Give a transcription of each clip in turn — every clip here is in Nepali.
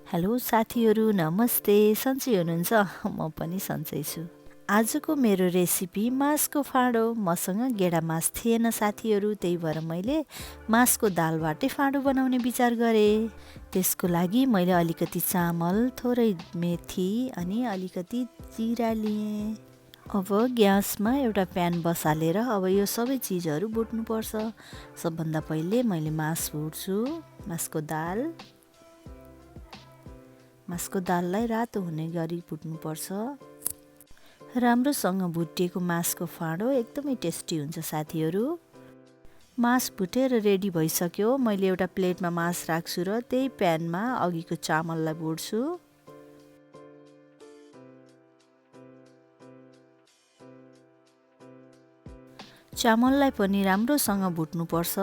हेलो साथीहरू नमस्ते सन्चै हुनुहुन्छ म पनि सन्चै छु। आजको मेरो रेसिपी मासको फाँडो। मसँग गेडा मास थिएन साथीहरू, त्यही भएर मैले मासको दालबाटै फाँडो बनाउने विचार गरेँ। त्यसको लागि मैले अलिकति चामल, थोरै मेथी अनि अलिकति जिरा लिएँ। अब ग्यासमा एउटा प्यान बसालेर अब यो सबै चिजहरू भुट्नुपर्छ। सबभन्दा पहिले मैले मास भुट्छु, मासको दाललाई रातो हुने गरी भुट्नुपर्छ। राम्रोसँग भुटिएको मासको फाँडो एकदमै टेस्टी हुन्छ साथीहरू। मास भुटेर रेडी भइसक्यो। मैले एउटा प्लेटमा मास राख्छु र त्यही प्यानमा अघिको चामललाई भुट्छु। चामललाई पनि राम्रोसँग भुट्नुपर्छ।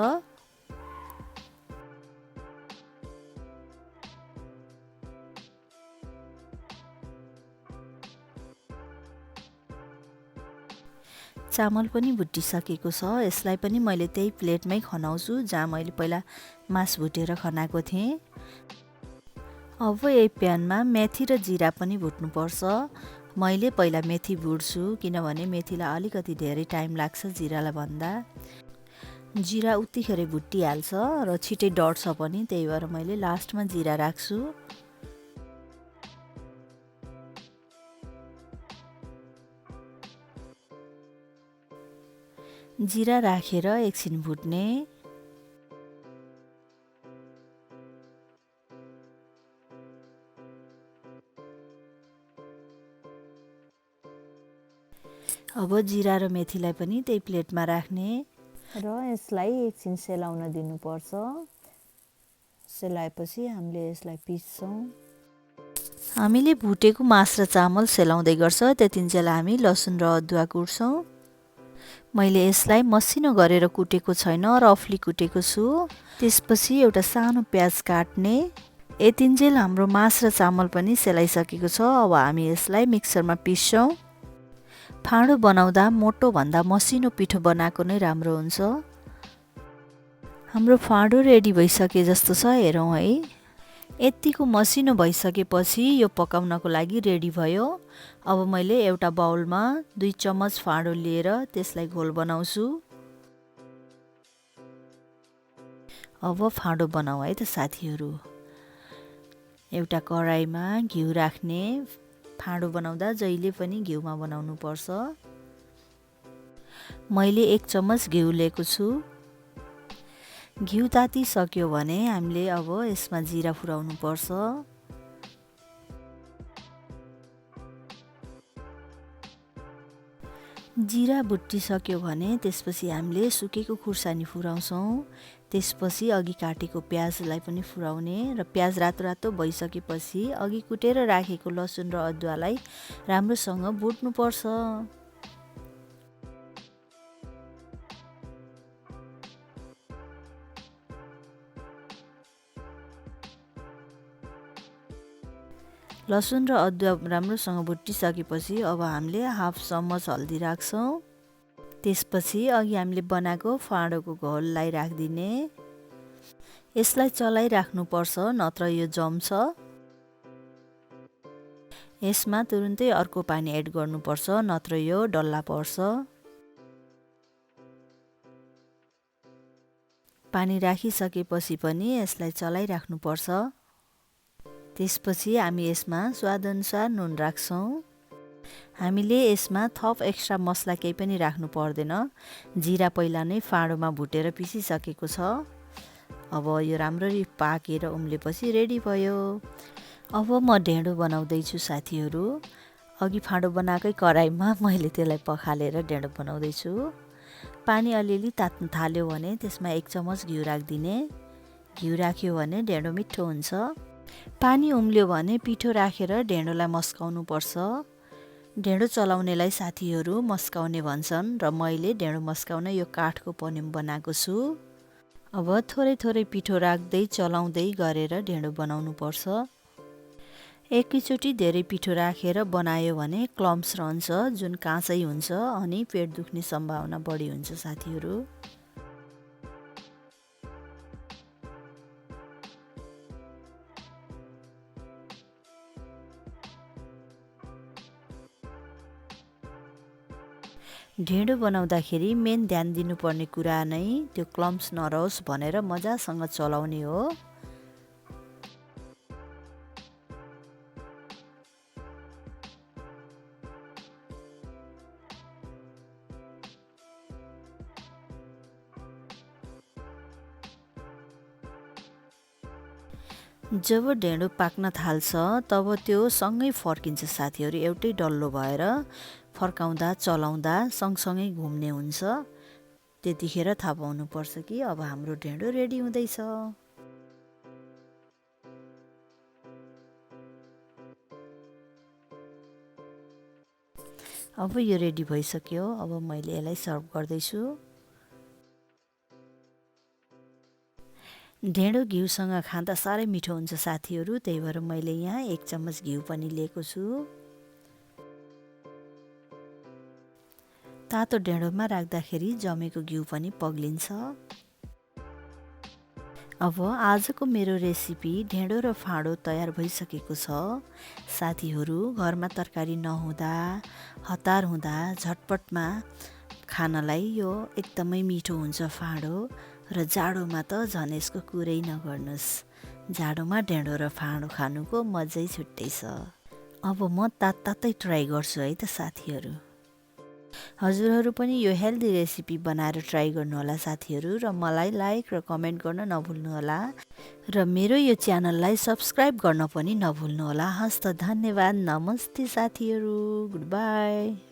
चामल पनि भुटिसकेको छ। यसलाई पनि मैले त्यही प्लेटमै खनाउँछु जहाँ मैले पहिला मास भुटेर खनाएको थिएँ। अब यही प्यानमा मेथी र जिरा पनि भुट्नुपर्छ। मैले पहिला मेथी भुट्छु किनभने मेथीलाई अलिकति धेरै टाइम लाग्छ जिरालाई भन्दा। जिरा उतिखेर भुटिहाल्छ र छिटै डढ्छ पनि, त्यही भएर मैले लास्टमा जिरा राख्छु। जिरा राखेर एकछिन भुट्ने। अब जिरा र मेथीलाई पनि त्यही प्लेटमा राख्ने र यसलाई एकछिन सेलाउन दिनुपर्छ। सेलाएपछि हामीले यसलाई पिस्छौँ। हामीले भुटेको मास र चामल सेलाउँदै गर्छ त्यतिन्जेल हामी लसुन र अदुवा कुट्छौँ। मैले यसलाई मसिनो गरेर कुटेको छैन, रफली कुटेको छु। त्यसपछि एउटा सानो प्याज काट्ने। यतिन्जेल हाम्रो मास र चामल पनि सेलाइसकेको छ। अब हामी यसलाई मिक्सरमा पिस्छौँ। फाँडो बनाउँदा मोटो भन्दा मसिनो पिठो बनाएको नै राम्रो हुन्छ। हाम्रो फाँडो रेडी भइसके जस्तो छ, हेरौँ है। यतिको मसिनो भइसकेपछि यो पकाउनको लागि रेडी भयो। अब मैले एउटा बाउलमा 2 चम्मच फाँडो लिएर त्यसलाई घोल बनाउँछु। अब फाँडो बनाऊ है त साथीहरू। एउटा कराईमा घिउ राख्ने। फाँडो बनाउँदा जहिले पनि घिउमा बनाउनु पर्छ। मैले 1 चम्मच घिउ लिएको छु। घिउ तातिसक्यो भने हामीले अब यसमा जिरा फुराउनु पर्छ। जिरा भुटिसक्यो भने त्यसपछि हामीले सुकेको खुर्सानी फुराउँछौँ। त्यसपछि अघि काटेको प्याजलाई पनि फुराउने र प्याज रातो रातो भइसकेपछि अघि कुटेर राखेको लसुन र अदुवालाई राम्रोसँग भुट्नुपर्छ। लसुन र अदुवा राम्रोसँग भुटिसकेपछि अब हामीले हाफ चम्मच हल्दी राख्छौँ। त्यसपछि अघि हामीले बनाएको फाँडोको घोललाई राखिदिने। यसलाई चलाइराख्नुपर्छ नत्र यो जम्छ। यसमा तुरुन्तै अर्को पानी एड गर्नुपर्छ नत्र यो डल्ला पर्छ। पानी राखिसकेपछि पनि यसलाई चलाइराख्नुपर्छ। त्यसपछि हामी यसमा स्वादअनुसार नुन राख्छौँ। हामीले यसमा थप एक्स्ट्रा मसला केही पनि राख्नु पर्दैन। जिरा पहिला नै फाँडोमा भुटेर पिसिसकेको छ। अब यो राम्ररी पाकेर उम्लेपछि रेडी भयो। अब म ढेँडो बनाउँदैछु साथीहरू। अघि फाँडो बनाएकै कराईमा मैले त्यसलाई पखालेर ढेँडो बनाउँदैछु। पानी अलिअलि तात्न थाल्यो भने त्यसमा 1 चम्मच घिउ राखिदिने। घिउ राख्यो भने ढेँडो मिठो हुन्छ। पानी उम्ल्यो भने पिठो राखेर ढेँडोलाई मस्काउनु पर्छ। ढेँडो चलाउनेलाई साथीहरू मस्काउने भन्छन् र मैले ढेँडो मस्काउन यो काठको पन्युम बनाएको छु। अब थोरै थोरै पिठो राख्दै चलाउँदै गरेर ढेँडो बनाउनु पर्छ। एकैचोटि धेरै पिठो राखेर बनायो भने क्लम्स रहन्छ, जुन काँचै हुन्छ अनि पेट दुख्ने सम्भावना बढी हुन्छ साथीहरू। ढेँडो बनाउँदाखेरि मेन ध्यान दिनुपर्ने कुरा नै त्यो क्लम्स नरहोस् भनेर मजासँग चलाउने हो। जब ढेँडो पाक्न थाल्छ तब त्यो सँगै फर्किन्छ साथीहरू, एउटै डल्लो भएर फर्काउँदा चलाउँदा सँगसँगै घुम्ने हुन्छ। त्यतिखेर थाहा पाउनुपर्छ कि अब हाम्रो ढेँडो रेडी हुँदैछ। अब यो रेडी भइसक्यो। अब मैले यसलाई सर्भ गर्दैछु। ढेँडो घिउसँग खाँदा साह्रै मिठो हुन्छ साथीहरू, त्यही भएर मैले यहाँ 1 चम्मच घिउ पनि लिएको छु। तातो ढेँडोमा राख्दाखेरि जमेको घिउ पनि पग्लिन्छ। अब आजको मेरो रेसिपी ढेँडो र फाँडो तयार भइसकेको छ। साथीहरू, घरमा तरकारी नहुँदा, हतार हुँदा झटपटमा खानलाई यो एकदमै मिठो हुन्छ फाँडो। र जाडोमा त झन् यसको कुरै नगर्नुहोस्। जाडोमा ढेँडो र फाँडो खानुको मजै छुट्टै छ। अब म तातै ट्राई गर्छु है त साथीहरू। हजुरहरू पनि यो हेल्दी रेसिपी बनाएर ट्राई गर्नुहोला साथीहरू, र मलाई लाइक र कमेन्ट गर्न नभुल्नुहोला, र मेरो यो च्यानललाई सब्सक्राइब गर्न पनि नभुल्नुहोला। हस्त धन्यवाद। नमस्ते साथीहरू, गुड बाई।